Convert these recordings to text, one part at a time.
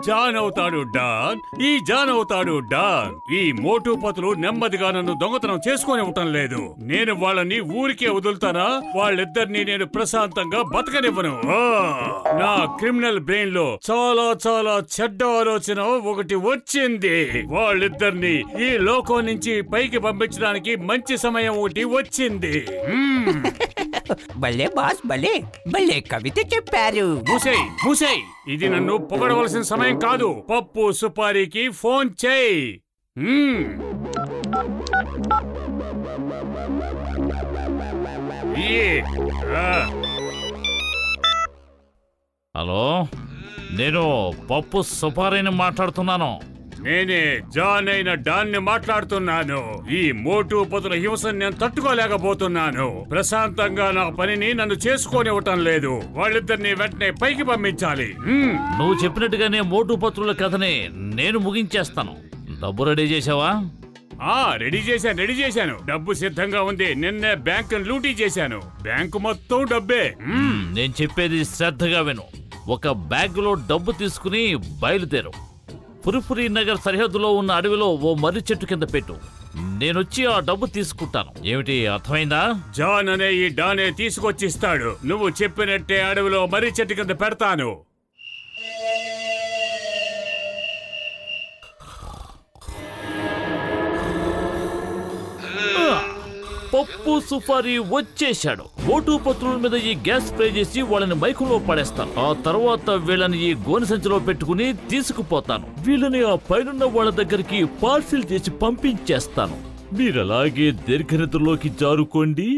John అవుతాడు don, ఈ John అవుతాడు డాన్. ఈ మోటు పతులు నెమ్మదిగా నన్ను దొంగతనం చేసుకొని ఉండటం లేదు. నేను వాళ్ళని ఊరికే వదులుతానా? వాళ్ళిద్దరిని నేను ప్రశాంతంగా బతకనివ్వను. నా క్రిమినల్ బ్రెయిన్ లో చాలా చాలా చెడ్డ ఆలోచన ఒకటి వచ్చింది. వాళ్ళిద్దరిని ఈ లోకం నుంచి పైకి పంపించడానికి మంచి సమయం ఒకటి వచ్చింది. భలే బాస్, భలే భలే కవిత చెప్పారు. మూసేయ్ మూసేయ్, ఇది నన్ను పొగడవలసిన సమయం కాదు. పప్పు సుపారీకి ఫోన్ చేయి. హలో, నేను పప్పు సుపారీని మాట్లాడుతున్నాను. నేనే జాన్ అయిన డాన్ ని మాట్లాడుతున్నాను. ఈ మోటు పతుల హింసను నేను తట్టుకోలేకపోతున్నాను. ప్రశాంతంగా నా పనిని నన్ను చేసుకోనివ్వటం లేదు. వాళ్ళిద్దరిని వెంటనే పైకి పంపించాలి. నువ్వు చెప్పినట్టుగానే మోటు పత్రుల కథని నేను ముగించేస్తాను. డబ్బు రెడీ చేసావా? రెడీ చేశాను. డబ్బు సిద్ధంగా ఉంది. నిన్నే బ్యాంకు లూటీ చేశాను. బ్యాంకు మొత్తం డబ్బే. నేను చెప్పేది శ్రద్ధగా విను. ఒక బ్యాగ్ లో డబ్బు తీసుకుని బయలుదేరు. పురిపురి నగర్ సరిహద్దులో ఉన్న అడవిలో ఓ మర్రి చెట్టు కింద పెట్టు. నేనొచ్చి ఆ డబ్బు తీసుకుంటాను. ఏమిటి, అర్థమైందా? జాన్ అనే ఈ డానే తీసుకొచ్చిస్తాడు. నువ్వు చెప్పినట్టే అడవిలో మర్రి చెట్టు కింద పెడతాను. పప్పు సుపారీ వచ్చేశాడు. మోటు పత్రుల మీద ఈ గ్యాస్ స్ప్రే చేసి వాళ్ళని మైకులో పడేస్తాను. ఆ తర్వాత వీళ్ళని ఈ గోనె సంచిలో పెట్టుకుని తీసుకుపోతాను. వీళ్ళని ఆ పైనున్న వాళ్ళ దగ్గరికి పార్సిల్ చేసి పంపించేస్తాను. మీరలాగే దీర్ఘనిద్రలోకి జారుకోండి.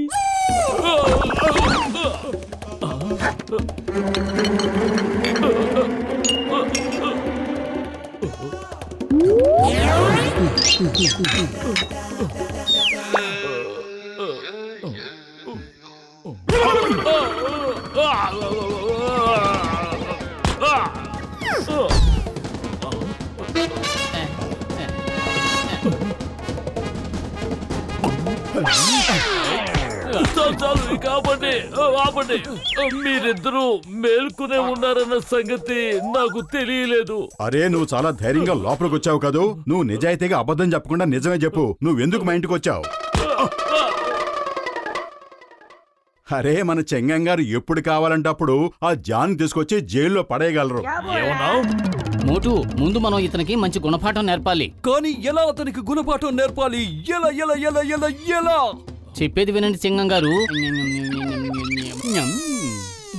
మీరిద్దరూ మేల్కొనే ఉన్నారన్న సంగతి నాకు తెలియలేదు. అరే, నువ్వు చాలా ధైర్యంగా లోపలికి వచ్చావు కదూ. నువ్వు నిజాయితీగా అబద్ధం చెప్పకుండా నిజమే చెప్పు. నువ్వెందుకు మా ఇంటికి వచ్చావు? అరే, మన చెంగం గారు ఎప్పుడు కావాలంటే అప్పుడు ఆ జాన్ తీసుకొచ్చి జైల్లో పడేయగలరు. మోటు, ముందు మనం ఇతనికి మంచి గుణపాఠం నేర్పాలి. కానీ ఎలా అతనికి గుణపాఠం నేర్పాలి? ఎలా ఎలా ఎలా ఎలా ఎలా? చెప్పేది వినండి చెంగం గారు.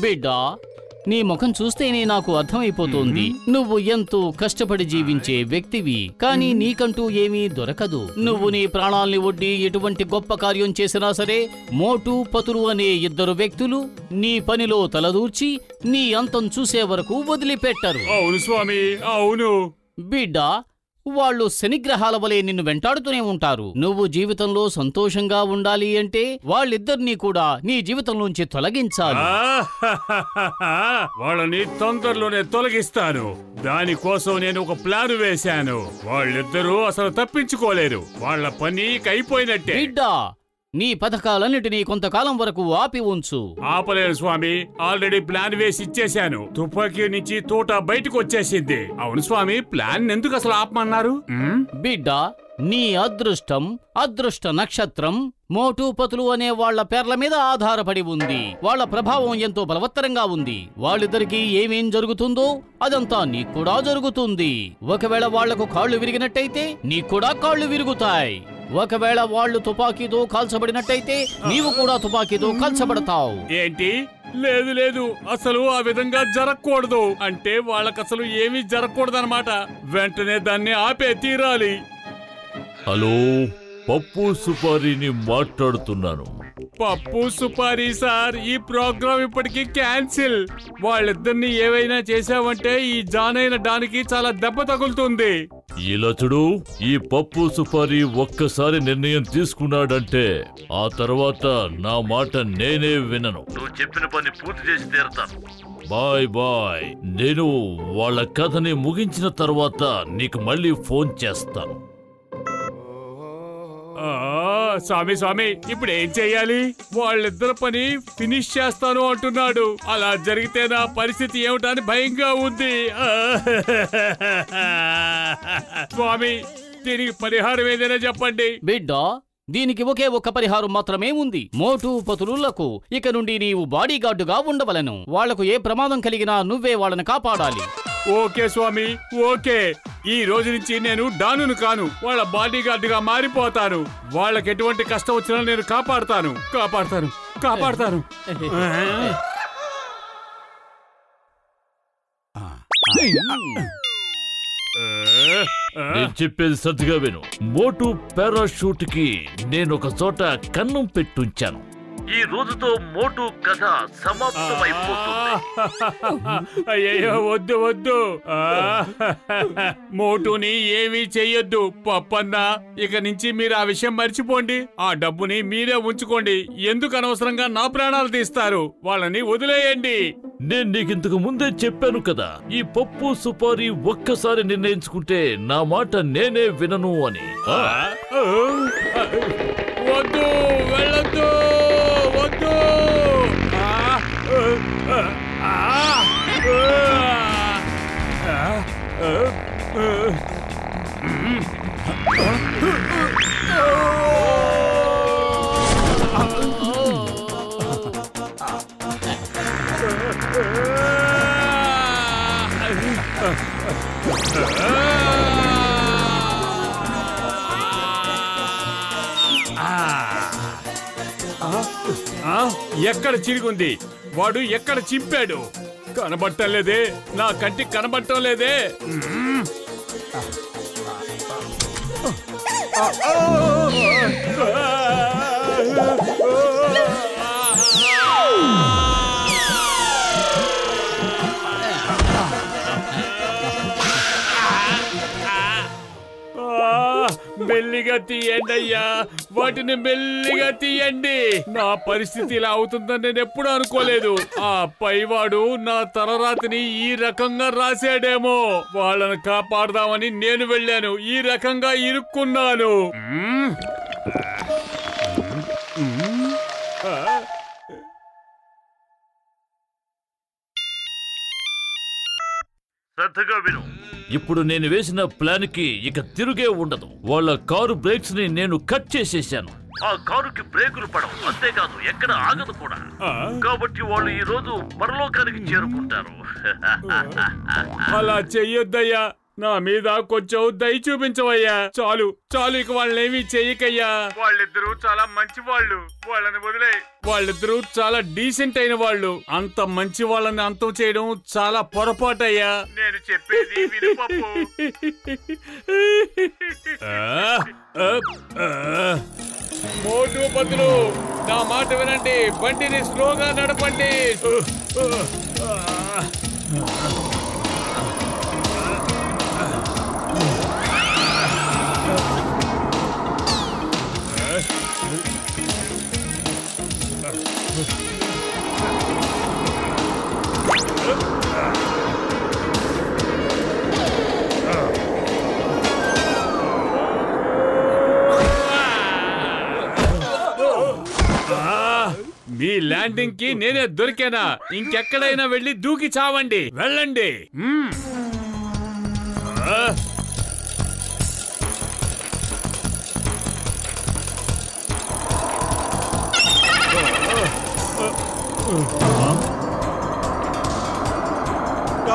బిడ్డ, నీ ముఖం చూస్తేనే నాకు అర్థమైపోతుంది. నువ్వు ఎంతో కష్టపడి జీవించే వ్యక్తివి. కానీ నీకంటూ ఏమీ దొరకదు. నువ్వు నీ ప్రాణాల్ని ఒడ్డి ఎటువంటి గొప్ప కార్యం చేసినా సరే మోటు పతులు అనే ఇద్దరు వ్యక్తులు నీ పనిలో తలదూర్చి నీ అంతం చూసే వరకు వదిలిపెట్టరు. అవును స్వామి, అవును. బిడ్డ, వాళ్ళు శనిగ్రహాల వలె నిన్ను వెంటాడుతూనే ఉంటారు. నువ్వు జీవితంలో సంతోషంగా ఉండాలి అంటే వాళ్ళిద్దరినీ కూడా నీ జీవితంలోంచి తొలగించాలి. వాళ్ళని తొందరలోనే తొలగిస్తాను. దానికోసం నేను ఒక ప్లాన్ వేశాను. వాళ్ళిద్దరూ అసలు తప్పించుకోలేరు. వాళ్ళ పని అయిపోయినట్టే. బిడ్డ, నీ పథకాలన్నిటినీ కొంతకాలం వరకు ఆపి ఉంచు. ఆపలేను స్వామి, ఆల్రెడీ ప్లాన్ వేసి ఇచ్చేశాను. తుపాకీ నుంచి తోట బయటకు వచ్చేసింది. అవును స్వామి, ప్లాన్ ఎందుకు అసలు ఆపమన్నారు? బిడ్డ, నీ అదృష్టం, అదృష్ట నక్షత్రం మోటు పతులు అనే వాళ్ల పేర్ల మీద ఆధారపడి ఉంది. వాళ్ల ప్రభావం ఎంతో బలవత్తరంగా ఉంది. వాళ్ళిద్దరికి ఏమేం జరుగుతుందో అదంతా నీకు కూడా జరుగుతుంది. ఒకవేళ వాళ్లకు కాళ్లు విరిగినట్టయితే నీకు కూడా కాళ్లు విరుగుతాయి. ఒకవేళ వాళ్ళు తుపాకీతో కాల్చబడినట్టయితే నీవు కూడా తుపాకీతో కాల్చబడతావు. ఏంటి? లేదు లేదు, అసలు ఆ విధంగా జరగకూడదు. అంటే వాళ్ళకసలు ఏమీ జరగకూడదన్నమాట. వెంటనే దాన్ని ఆపే తీరాలి. హలో, పప్పు సుపారీని మాట్లాడుతున్నాను. పప్పు సుపారీ సార్, ఈ ప్రోగ్రామ్ ఇప్పటికీ క్యాన్సిల్. వాళ్ళిద్దరిని ఏవైనా చేసావంటే ఈ జాన్ అయిన డానికి చాలా దెబ్బ తగులుతుంది. ఇలా చూడు, ఈ పప్పు సుపారీ ఒక్కసారి నిర్ణయం తీసుకున్నాడంటే ఆ తర్వాత నా మాట నేనే వినను. నువ్వు చెప్పిన పని పూర్తి చేసి తీరతాను. Bye bye. నేను వాళ్ళ కథని ముగించిన తర్వాత నీకు మళ్ళీ ఫోన్ చేస్తాను. స్వామి స్వామి ఇప్పుడు ఏం చెయ్యాలి? వాళ్ళిద్దరు పని ఫినిష్ చేస్తాను అంటున్నాడు. అలా జరిగితే నా పరిస్థితి ఏమిటని భయంగా ఉంది. స్వామి దీనికి పరిహారం ఏదైనా చెప్పండి. బిడ్డ, దీనికి ఒకే ఒక్క పరిహారం మాత్రమే ఉంది. మోటు పతులులకు ఇక నుండి నీవు బాడీగార్డుగా ఉండవలను. వాళ్లకు ఏ ప్రమాదం కలిగినా నువ్వే వాళ్ళని కాపాడాలి. ఓకే స్వామి, ఓకే. ఈ రోజు నుంచి నేను డానును కాను, వాళ్ళ బాడీగార్డుగా మారిపోతాను. వాళ్ళకి ఎటువంటి కష్టం వచ్చినా నేను కాపాడుతాను. నేను చెప్పేది శ్రద్ధగా విను. మోటు పారాషూట్ కి నేను ఒక చోట కన్నం పెట్టుంచాను. ఈ రోజుతో మోటు కథ సమాప్తమైపోతుంది. అయ్యో వద్దు వద్దు, మోటుని ఏమీ చెయ్యొద్దు పప్పన్న. ఇక నుంచి మీరు ఆ విషయం మర్చిపోండి. ఆ డబ్బుని మీరే ఉంచుకోండి. ఎందుకు అనవసరంగా నా ప్రాణాలు తీస్తారు? వాళ్ళని వదిలేయండి. నేను నీకింతకు ముందే చెప్పాను కదా, ఈ పప్పు సుపారీ ఒక్కసారి నిర్ణయించుకుంటే నా మాట నేనే వినను అని. వద్దు, వెళ్ళొద్దు, వద్దు. ఎక్కడ చిరుగుంది? వాడు ఎక్కడ చింపాడు? కనబట్టలేదే, నా కంటికి కనబట్టం లేదే. మెల్లిగా తీయండి అయ్యా, వాటిని మెల్లిగా తీయండి. నా పరిస్థితి ఇలా అవుతుందని నేను ఎప్పుడు అనుకోలేదు. ఆ పైవాడు నా తలరాతిని ఈ రకంగా రాశాడేమో. వాళ్ళని కాపాడదామని నేను వెళ్ళాను, ఈ రకంగా ఇరుక్కున్నాను. శ్రద్ధగా విను. ఇప్పుడు నేను వేసిన ప్లాన్ కి ఇక తిరుగే ఉండదు. వాళ్ళ కారు బ్రేక్స్ ని నేను కట్ చేసేసాను. ఆ కారుకి బ్రేకులు పడవు, అంతేకాదు ఎక్కడ ఆగదు కూడా. కాబట్టి వాళ్ళు ఈ రోజు పరలోకానికి చేరుకుంటారు. అలా చెయ్యొద్దయ్యా, నా మీద కొంచెం దయ చూపించవయ్యా. చాలు చాలు, ఇక వాళ్ళేమీ చెయ్యకయ్యా. వాళ్ళిద్దరూ చాలా మంచి వాళ్ళు, వాళ్ళని వదిలే. వాళ్ళిద్దరూ చాలా డీసెంట్ అయిన వాళ్ళు. అంత మంచి వాళ్ళని అంతం చేయడం చాలా పొరపాటయ్యా. నేను చెప్పేది విను పప్పు. మోటు పతులు, నా మాట వినండి. బండిని స్లోగా నడపండి. మీ ల్యాండింగ్ కి నేనే దొరికానా? ఇంకెక్కడైనా వెళ్ళి దూకి చావండి, వెళ్ళండి.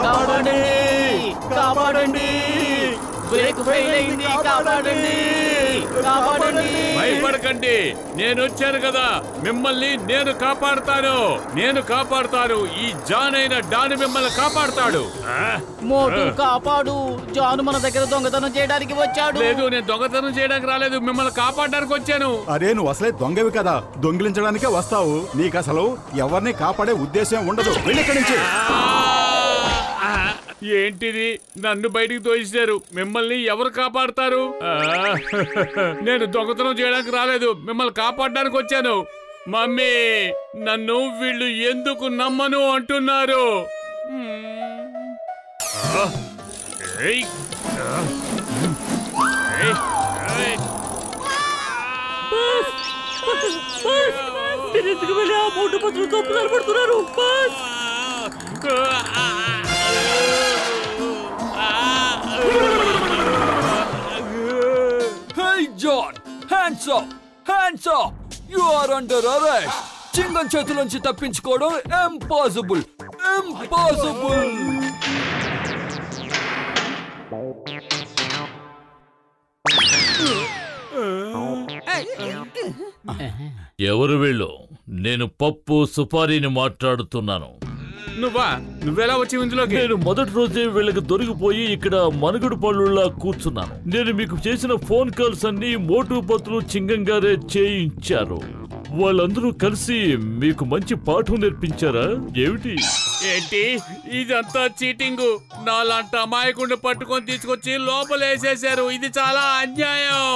కాపాడండి, కాపాడండి, బ్రేక్ ఫెయిల్ అయింది, కాపాడండి, కాపాడండి. భయపడకండి, నేను వచ్చాను కదా, మిమ్మల్ని నేను కాపాడుతాను. ఈ జాన్ అయిన డాను మిమ్మల్ని కాపాడుతాడు. మోటు కాపాడు, జాను మన దగ్గర దొంగతనం చేయడానికి వచ్చాడు. లేదు, నేను దొంగతనం చేయడానికి రాలేదు, మిమ్మల్ని కాపాడడానికి వచ్చాను. అరే నువ్వు అసలే దొంగవి కదా, దొంగిలించడానికే వస్తావు. నీకు అసలు ఎవరిని కాపాడే ఉద్దేశం ఉండదు. వెళ్ళి ఇక్కడి నుంచి. ఏంటిది, నన్ను బయటికి తోసేశారు. మిమ్మల్ని ఎవరు కాపాడతారు? నేను దొంగతనం చేయడానికి రాలేదు, మిమ్మల్ని కాపాడడానికి వచ్చాను. మమ్మీ, నన్ను వీళ్ళు ఎందుకు నమ్మను అంటున్నారు? మీరు ఎందుకు వెళ్ళి ఆ మోటు పత్రులు తప్పుదారి పడుతున్నారు boss? Hey John, hands up! Hands up! You are under arrest! Chingam చేతులోంచి తప్పించుకోవడం ఇంపాసిబుల్. ఇంపాసిబుల్. ఎవరు వీళ్ళు? నేను పప్పు సుపారీని మాట్లాడుతున్నాను. నువ్వెలా వచ్చి ఇందులోకి? నేను మొదటి రోజే వీళ్ళకి దొరికిపోయి ఇక్కడ మనుగడు పళ్ళులా కూర్చున్నాను. నేను మీకు చేసిన ఫోన్ కాల్స్ అన్ని మోటు పత్రులు చింగం గారే చేయించారు. వాళ్ళందరూ కలిసి మీకు మంచి పాఠం నేర్పించారా ఏమిటి? ఏంటి ఇదంతా చీటింగ్? నాలాంటి అమాయకుడిని పట్టుకొని తీసుకొచ్చి లోపలేసేశారు. ఇది చాలా అన్యాయం.